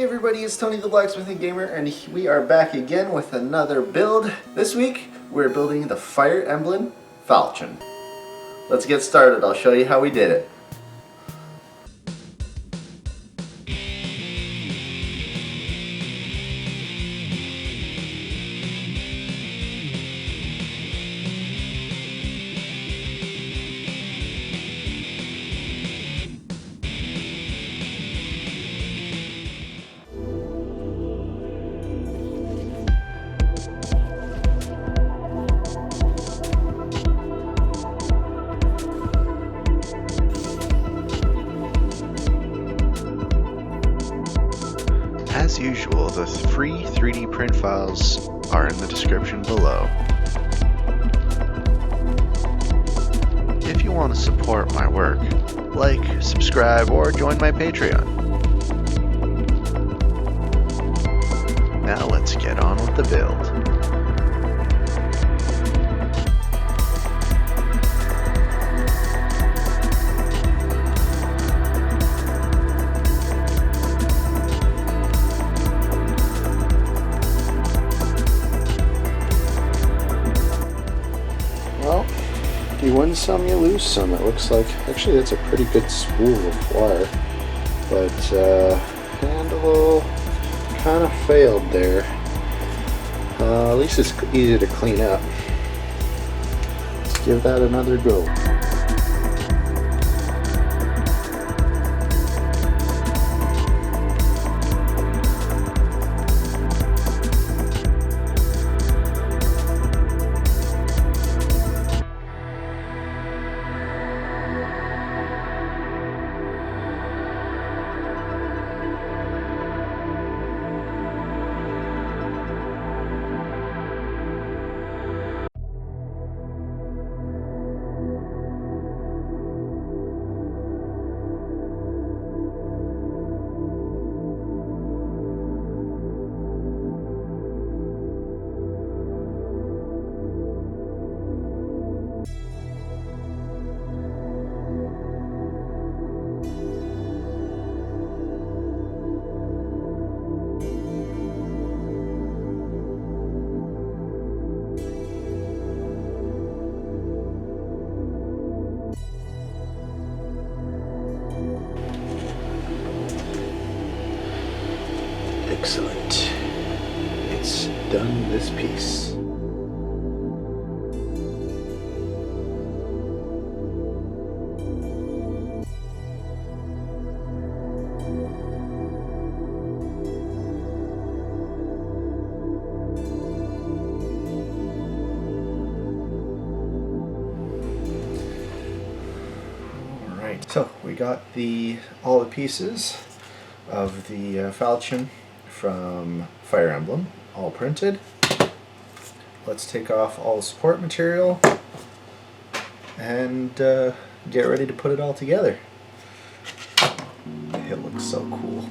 everybody, it's Tony the Blacksmithing Gamer, and we are back again with another build. This week, we're building the Fire Emblem Falchion. Let's get started, I'll show you how we did it. As usual, the free 3D print files are in the description below. If you want to support my work, like, subscribe, or join my Patreon. Now let's get on with the build. You win some, you lose some. It looks like, actually that's a pretty good spool of wire, but handle kind of failed there. At least it's easy to clean up. Let's give that another go. Excellent. It's done this piece. Alright, so we got all the pieces of the Falchion from Fire Emblem, all printed. Let's take off all the support material and get ready to put it all together. It looks so cool.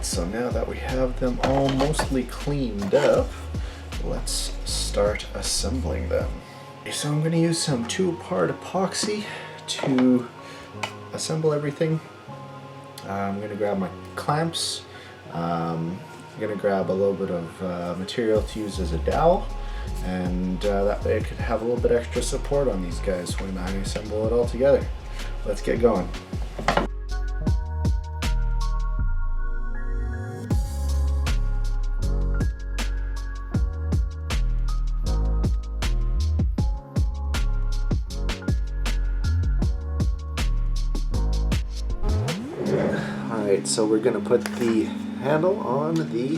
So now that we have them all mostly cleaned up, let's start assembling them. Okay, so I'm going to use some 2-part epoxy to assemble everything. I'm going to grab my clamps. I'm going to grab a little bit of material to use as a dowel, and that way I could have a little bit extra support on these guys when I assemble it all together. Let's get going. Alright, so we're going to put the handle on the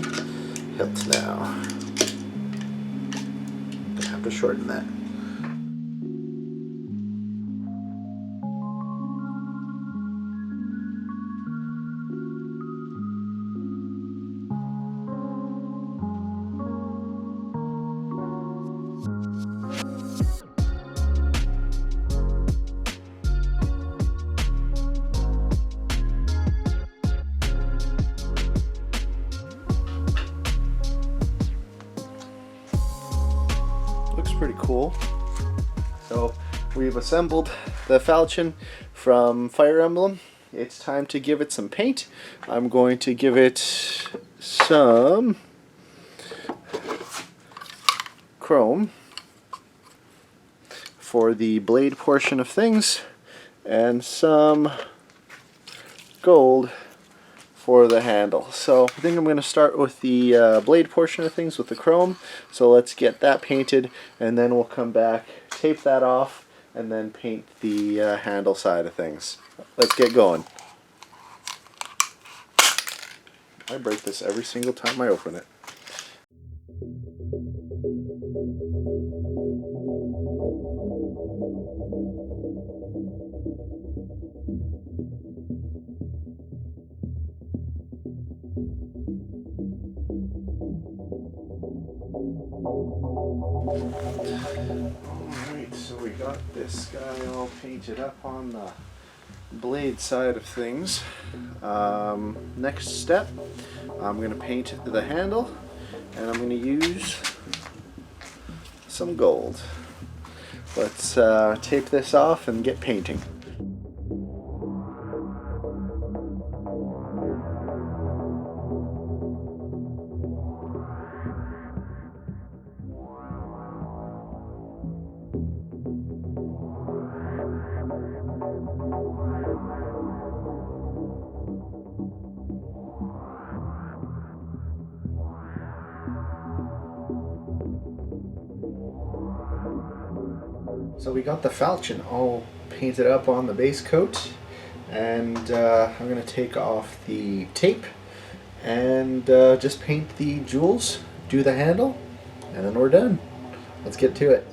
hilt now. I'm going to have to shorten that. cool. So we've assembled the Falchion from Fire Emblem. It's time to give it some paint. I'm going to give it some chrome for the blade portion of things and some gold for the handle. So I think I'm going to start with the blade portion of things with the chrome. So let's get that painted, and then we'll come back, tape that off, and then paint the handle side of things. Let's get going. I break this every single time I open it. Alright, so we got this guy all painted up on the blade side of things. Next step, I'm going to paint the handle, and I'm going to use some gold. Let's tape this off and get painting. So we got the Falchion all painted up on the base coat, and I'm going to take off the tape and just paint the jewels, do the handle, and then we're done. Let's get to it.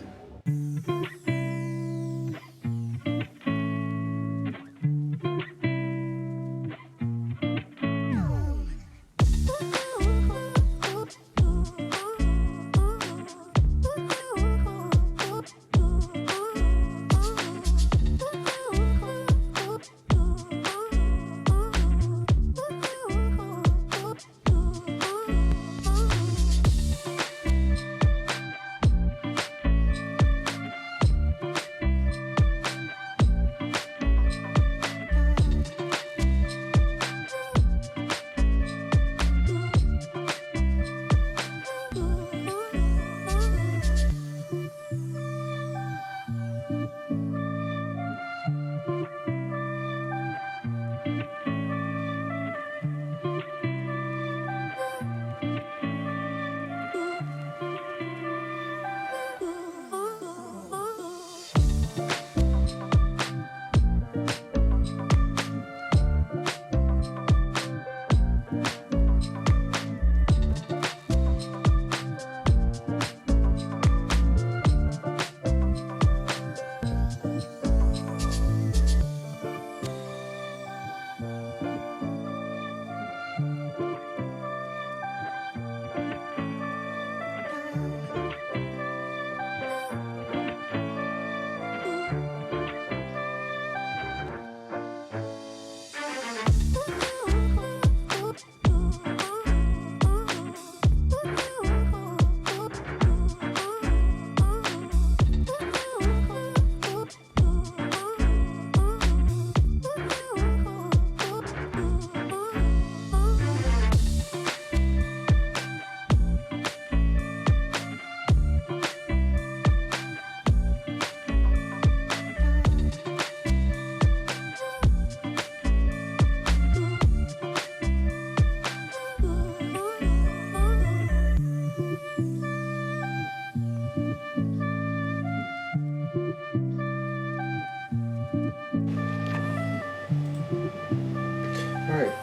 Alright,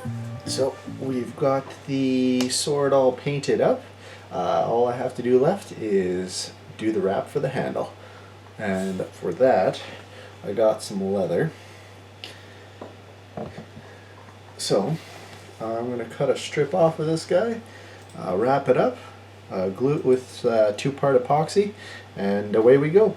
so we've got the sword all painted up. All I have to do left is do the wrap for the handle. And for that, I got some leather. So, I'm going to cut a strip off of this guy, wrap it up, glue it with 2-part epoxy, and away we go.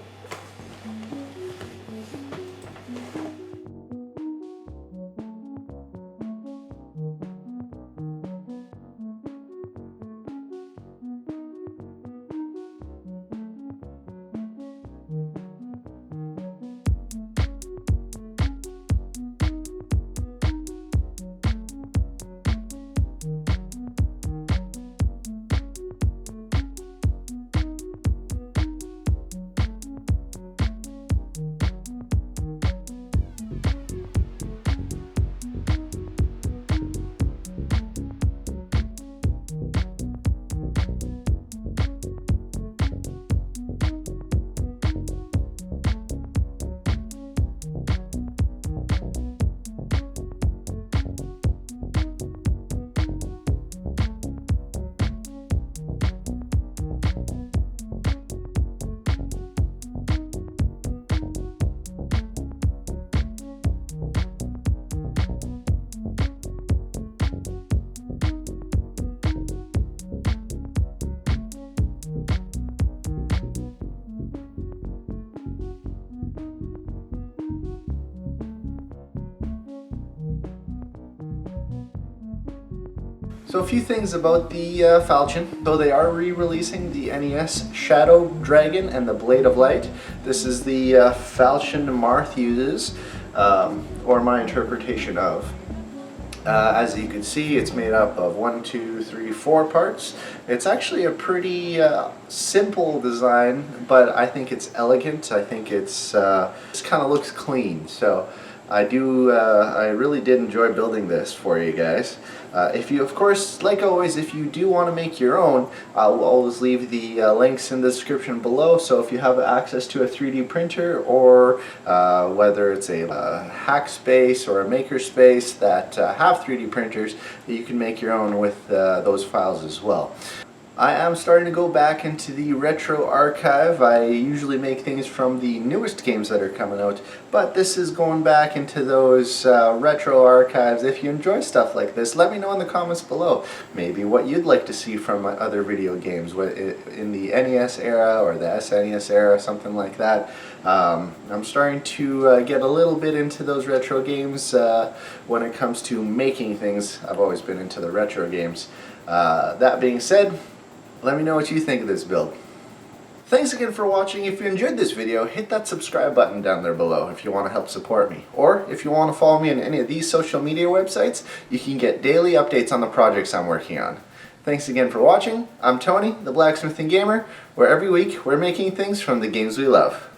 So a few things about the Falchion. So they are re-releasing the NES Shadow Dragon and the Blade of Light. This is the Falchion Marth uses, or my interpretation of. As you can see, it's made up of 1, 2, 3, 4 parts. It's actually a pretty simple design, but I think it's elegant. I think it's just kind of looks clean. So I really did enjoy building this for you guys. If you, of course, like always, if you do want to make your own, I'll always leave the links in the description below. So if you have access to a 3D printer, or whether it's a Hackspace or a Makerspace that have 3D printers, you can make your own with those files as well. I am starting to go back into the retro archive. I usually make things from the newest games that are coming out, but this is going back into those retro archives. If you enjoy stuff like this, let me know in the comments below. Maybe what you'd like to see from my other video games in the NES era or the SNES era, something like that. I'm starting to get a little bit into those retro games when it comes to making things. I've always been into the retro games. That being said, let me know what you think of this build. Thanks again for watching. If you enjoyed this video, hit that subscribe button down there below if you want to help support me. Or if you want to follow me on any of these social media websites, you can get daily updates on the projects I'm working on. Thanks again for watching. I'm Tony, the Blacksmithing Gamer, where every week we're making things from the games we love.